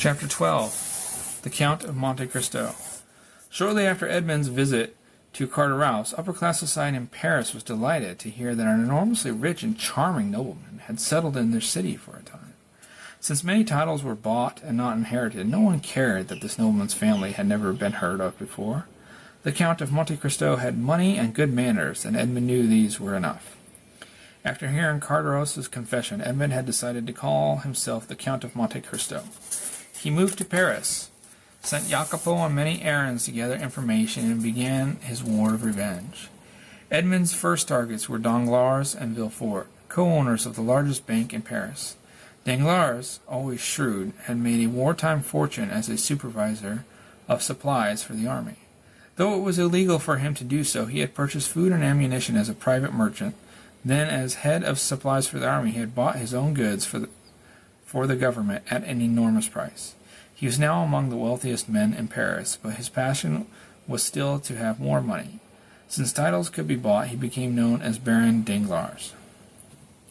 Chapter 12. The Count of Monte Cristo. Shortly after Edmond's visit to Carteret, upper-class society in Paris was delighted to hear that an enormously rich and charming nobleman had settled in their city for a time. Since many titles were bought and not inherited, no one cared that this nobleman's family had never been heard of before. The Count of Monte Cristo had money and good manners, and Edmond knew these were enough. After hearing Carteret's confession, Edmond had decided to call himself the Count of Monte Cristo. He moved to Paris, sent Jacopo on many errands to gather information, and began his war of revenge. Edmond's first targets were Danglars and Villefort, co-owners of the largest bank in Paris. Danglars, always shrewd, had made a wartime fortune as a supervisor of supplies for the army. Though it was illegal for him to do so, he had purchased food and ammunition as a private merchant. Then, as head of supplies for the army, he had bought his own goods for the government at an enormous price. He was now among the wealthiest men in Paris, but his passion was still to have more money. Since titles could be bought, he became known as Baron Danglars.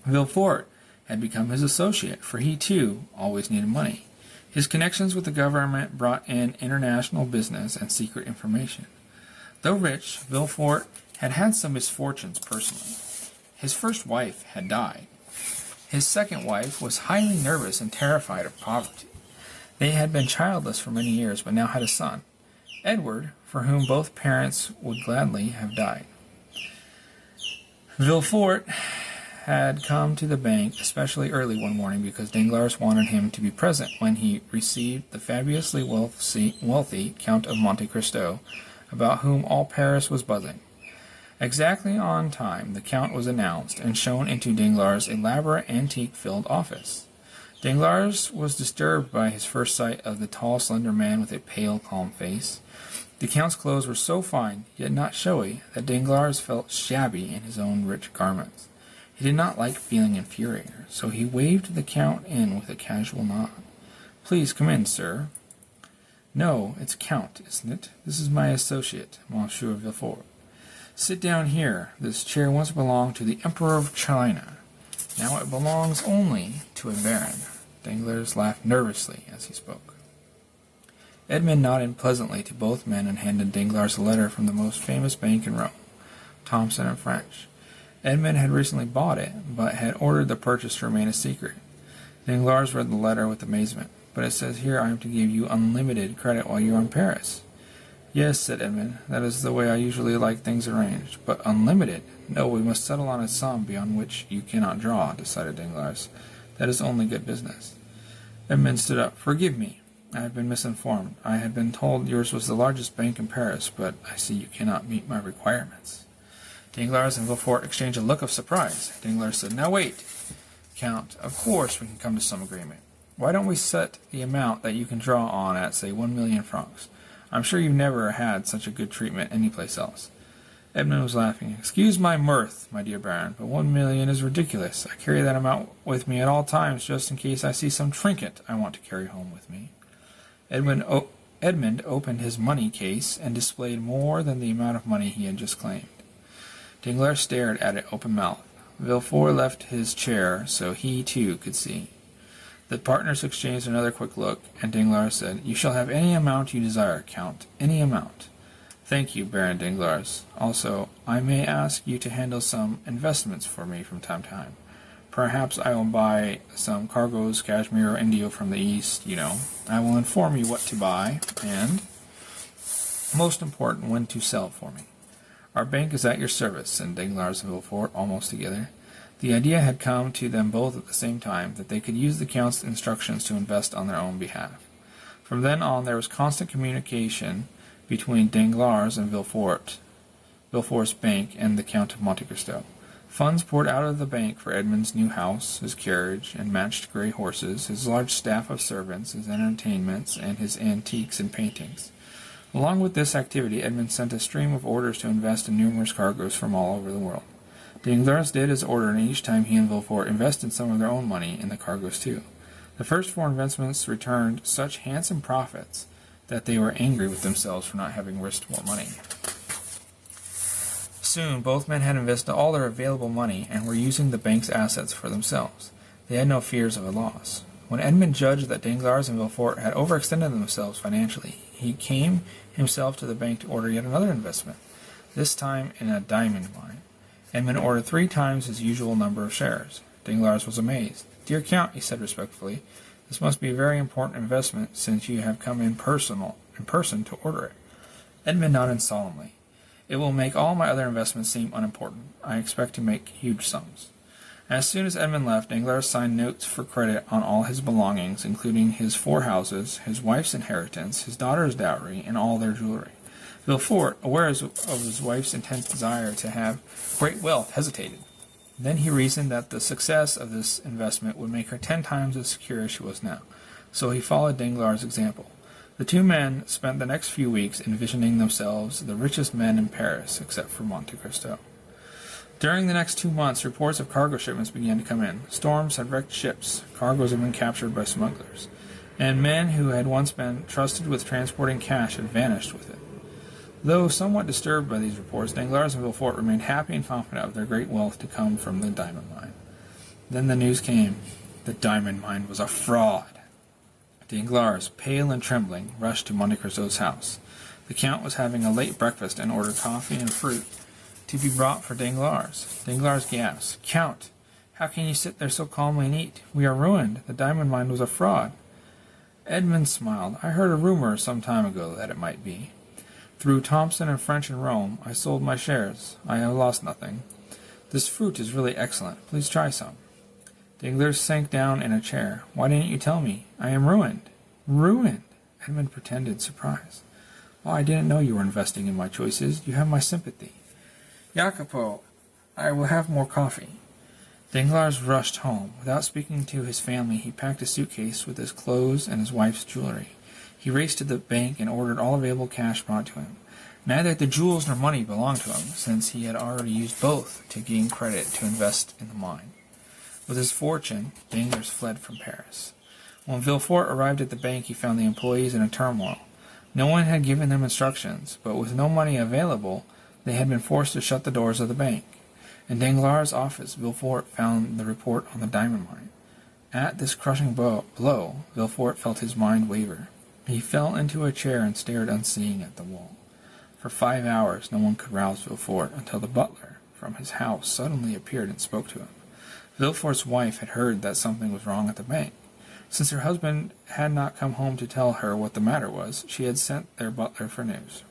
Villefort had become his associate, for he, too, always needed money. His connections with the government brought in international business and secret information. Though rich, Villefort had had some misfortunes personally. His first wife had died. His second wife was highly nervous and terrified of poverty. They had been childless for many years, but now had a son, Edward, for whom both parents would gladly have died. Villefort had come to the bank especially early one morning because Danglars wanted him to be present when he received the fabulously wealthy Count of Monte Cristo, about whom all Paris was buzzing. Exactly on time, the Count was announced and shown into Danglars' elaborate antique-filled office. Danglars was disturbed by his first sight of the tall, slender man with a pale, calm face. The Count's clothes were so fine, yet not showy, that Danglars felt shabby in his own rich garments. He did not like feeling inferior, so he waved the Count in with a casual nod. "Please come in, sir." "No, it's Count, isn't it? This is my associate, Monsieur Villefort. Sit down here. This chair once belonged to the Emperor of China. Now it belongs only to a baron." Danglars laughed nervously as he spoke. Edmond nodded pleasantly to both men and handed Danglars a letter from the most famous bank in Rome, Thomson and French. Edmond had recently bought it, but had ordered the purchase to remain a secret. Danglars read the letter with amazement. "But it says here I am to give you unlimited credit while you are in Paris." "Yes," said Edmond, "that is the way I usually like things arranged. But unlimited? No, we must settle on a sum beyond which you cannot draw," decided Danglars. "That is only good business." Edmond stood up. "Forgive me. I have been misinformed. I had been told yours was the largest bank in Paris, but I see you cannot meet my requirements." Danglars and Villefort exchanged a look of surprise. Danglars said, "Now wait, Count. Of course we can come to some agreement. Why don't we set the amount that you can draw on at, say, 1,000,000 francs? I'm sure you've never had such a good treatment anyplace else." Edmond was laughing. "Excuse my mirth, my dear Baron, but 1,000,000 is ridiculous. I carry that amount with me at all times, just in case I see some trinket I want to carry home with me." Edmond opened his money case and displayed more than the amount of money he had just claimed. Danglars stared at it open-mouthed. Villefort left his chair so he, too, could see. The partners exchanged another quick look, and Danglars said, "You shall have any amount you desire, Count, any amount." "Thank you, Baron Danglars. Also, I may ask you to handle some investments for me from time to time. Perhaps I will buy some cargoes, cashmere or Indio from the East, you know. I will inform you what to buy, and, most important, when to sell for me." "Our bank is at your service," said Danglars and Villefort almost together. The idea had come to them both at the same time that they could use the Count's instructions to invest on their own behalf. From then on there was constant communication between Danglars and Villefort's bank and the Count of Monte Cristo. Funds poured out of the bank for Edmond's new house, his carriage and matched gray horses, his large staff of servants, his entertainments, and his antiques and paintings. Along with this activity, Edmond sent a stream of orders to invest in numerous cargoes from all over the world. Danglars did as ordered, and each time he and Villefort invested some of their own money in the cargoes too. The first four investments returned such handsome profits that they were angry with themselves for not having risked more money. Soon, both men had invested all their available money and were using the bank's assets for themselves. They had no fears of a loss. When Edmund judged that Danglars and Villefort had overextended themselves financially, he came himself to the bank to order yet another investment, this time in a diamond mine. Edmund ordered 3 times his usual number of shares. Danglars was amazed. "Dear Count," he said respectfully, "this must be a very important investment, since you have come in person to order it." Edmund nodded solemnly. "It will make all my other investments seem unimportant. I expect to make huge sums." As soon as Edmund left, Danglars signed notes for credit on all his belongings, including his 4 houses, his wife's inheritance, his daughter's dowry, and all their jewelry. Villefort, aware of his wife's intense desire to have great wealth, hesitated. Then he reasoned that the success of this investment would make her 10 times as secure as she was now, so he followed Danglars' example. The 2 men spent the next few weeks envisioning themselves the richest men in Paris, except for Monte Cristo. During the next 2 months, reports of cargo shipments began to come in. Storms had wrecked ships, cargoes had been captured by smugglers, and men who had once been trusted with transporting cash had vanished with it. Though somewhat disturbed by these reports, Danglars and Villefort remained happy and confident of their great wealth to come from the diamond mine. Then the news came. The diamond mine was a fraud. Danglars, pale and trembling, rushed to Monte Cristo's house. The Count was having a late breakfast and ordered coffee and fruit to be brought for Danglars. Danglars gasped. "Count, how can you sit there so calmly and eat? We are ruined. The diamond mine was a fraud." Edmund smiled. "I heard a rumor some time ago that it might be. Through Thompson and French in Rome, I sold my shares. I have lost nothing. This fruit is really excellent. Please try some." Danglars sank down in a chair. "Why didn't you tell me? I am ruined." "Ruined?" Edmund pretended surprise. "Oh, I didn't know you were investing in my choices. You have my sympathy." "Jacopo, I will have more coffee." Danglars rushed home. Without speaking to his family, he packed a suitcase with his clothes and his wife's jewelry. He raced to the bank and ordered all available cash brought to him. Neither the jewels nor money belonged to him, since he had already used both to gain credit to invest in the mine. With his fortune, Danglars fled from Paris. When Villefort arrived at the bank, he found the employees in a turmoil. No one had given them instructions, but with no money available, they had been forced to shut the doors of the bank. In Danglars' office, Villefort found the report on the diamond mine. At this crushing blow, Villefort felt his mind waver. He fell into a chair and stared unseeing at the wall. For 5 hours no one could rouse Villefort until the butler from his house suddenly appeared and spoke to him. Villefort's wife had heard that something was wrong at the bank. Since her husband had not come home to tell her what the matter was, she had sent their butler for news.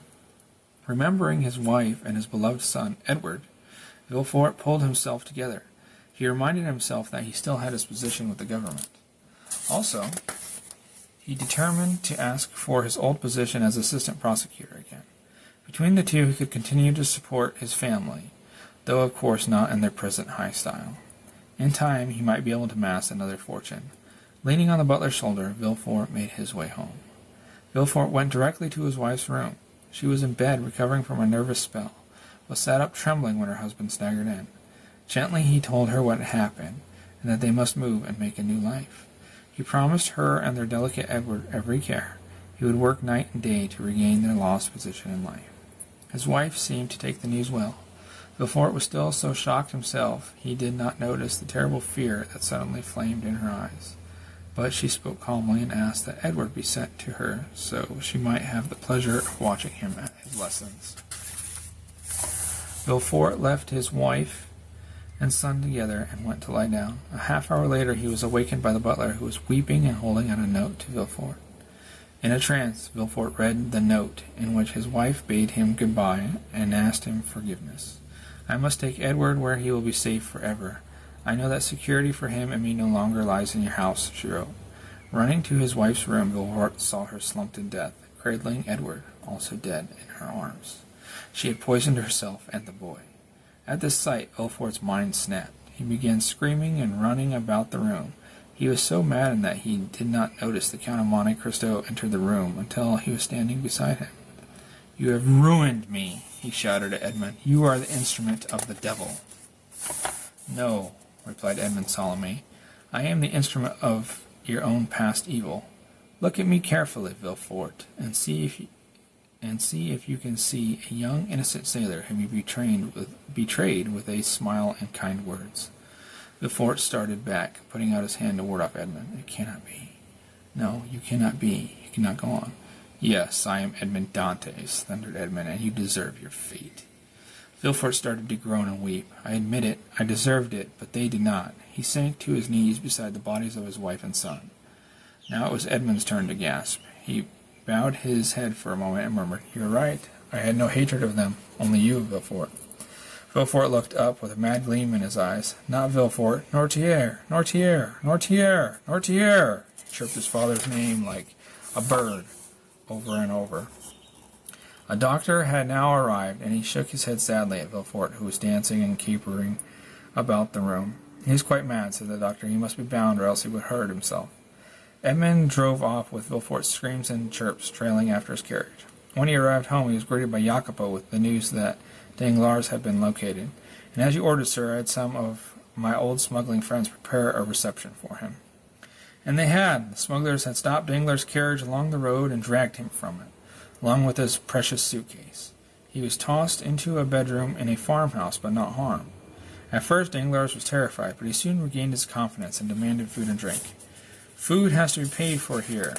Remembering his wife and his beloved son, Edward, Villefort pulled himself together. He reminded himself that he still had his position with the government. Also, he determined to ask for his old position as assistant prosecutor again. Between the two, he could continue to support his family, though of course not in their present high style. In time, he might be able to amass another fortune. Leaning on the butler's shoulder, Villefort made his way home. Villefort went directly to his wife's room. She was in bed, recovering from a nervous spell, but sat up trembling when her husband staggered in. Gently he told her what had happened, and that they must move and make a new life. He promised her and their delicate Edward every care. He would work night and day to regain their lost position in life. His wife seemed to take the news well. Villefort was still so shocked himself, he did not notice the terrible fear that suddenly flamed in her eyes. But she spoke calmly and asked that Edward be sent to her so she might have the pleasure of watching him at his lessons. Villefort left his wife and son together and went to lie down. A half-hour later he was awakened by the butler, who was weeping and holding out a note to Villefort. In a trance, Villefort read the note, in which his wife bade him good-bye and asked him forgiveness. "I must take Edward where he will be safe forever. I know that security for him and me no longer lies in your house," she wrote. Running to his wife's room, Villefort saw her slumped in death, cradling Edward, also dead, in her arms. She had poisoned herself and the boy. At this sight, Villefort's mind snapped. He began screaming and running about the room. He was so maddened that he did not notice the Count of Monte Cristo enter the room until he was standing beside him. "You have ruined me," he shouted at Edmund. "You are the instrument of the devil." "No," replied Edmund solemnly. "I am the instrument of your own past evil. Look at me carefully, Villefort, and see if you can see a young innocent sailor whom you betrayed with a smile and kind words." Villefort started back, putting out his hand to ward off Edmund. It cannot be. No, you cannot be. You cannot go on. Yes, I am Edmond Dantes, thundered Edmund, and you deserve your fate. Villefort started to groan and weep. I admit it, I deserved it, but they did not. He sank to his knees beside the bodies of his wife and son. Now it was Edmund's turn to gasp. He bowed his head for a moment and murmured, You are right. I had no hatred of them, only you, Villefort. Villefort looked up with a mad gleam in his eyes. Not Villefort, Noirtier, Noirtier, Noirtier, Noirtier. He chirped his father's name like a bird, over and over. A doctor had now arrived, and he shook his head sadly at Villefort, who was dancing and capering about the room. He is quite mad, said the doctor. He must be bound, or else he would hurt himself. Edmund drove off with Villefort's screams and chirps trailing after his carriage. When he arrived home, he was greeted by Jacopo with the news that Danglars had been located. And as you ordered, sir, I had some of my old smuggling friends prepare a reception for him. And they had. The smugglers had stopped Danglars' carriage along the road and dragged him from it, along with his precious suitcase. He was tossed into a bedroom in a farmhouse, but not harmed. At first, Danglars was terrified, but he soon regained his confidence and demanded food and drink. Food has to be paid for here,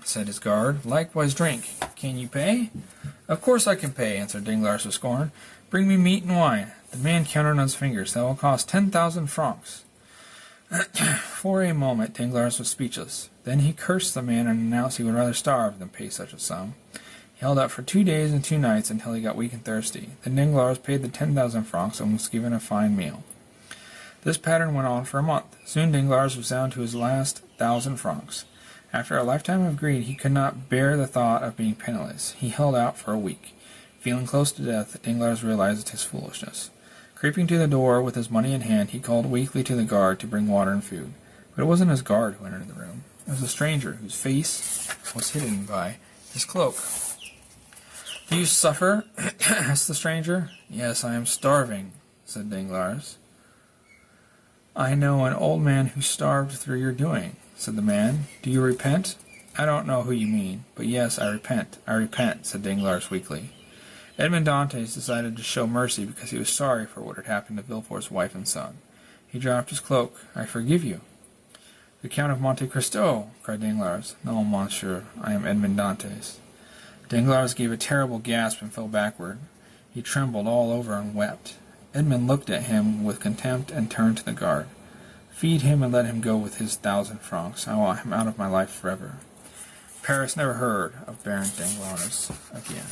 said his guard. Likewise drink. Can you pay? Of course I can pay, answered Danglars with scorn. Bring me meat and wine. The man counted on his fingers. That will cost 10,000 francs. For a moment, Danglars was speechless. Then he cursed the man and announced he would rather starve than pay such a sum. He held out for 2 days and 2 nights until he got weak and thirsty. Then Danglars paid the 10,000 francs and was given a fine meal. This pattern went on for a month. Soon Danglars was down to his last 1,000 francs. After a lifetime of greed, he could not bear the thought of being penniless. He held out for a week. Feeling close to death, Danglars realized his foolishness. Creeping to the door with his money in hand, he called weakly to the guard to bring water and food. But it wasn't his guard who entered the room. It was a stranger whose face was hidden by his cloak. Do you suffer? asked the stranger. Yes, I am starving, said Danglars. I know an old man who starved through your doing, said the man. Do you repent? I don't know who you mean, but yes, I repent, said Danglars weakly. Edmond Dantes decided to show mercy because he was sorry for what had happened to Villefort's wife and son. He dropped his cloak. I forgive you. The Count of Monte Cristo, cried Danglars. No, monsieur, I am Edmond Dantes. Danglars gave a terrible gasp and fell backward. He trembled all over and wept. Edmund looked at him with contempt and turned to the guard. Feed him and let him go with his 1,000 francs. I want him out of my life forever. Paris never heard of Baron Danglars again.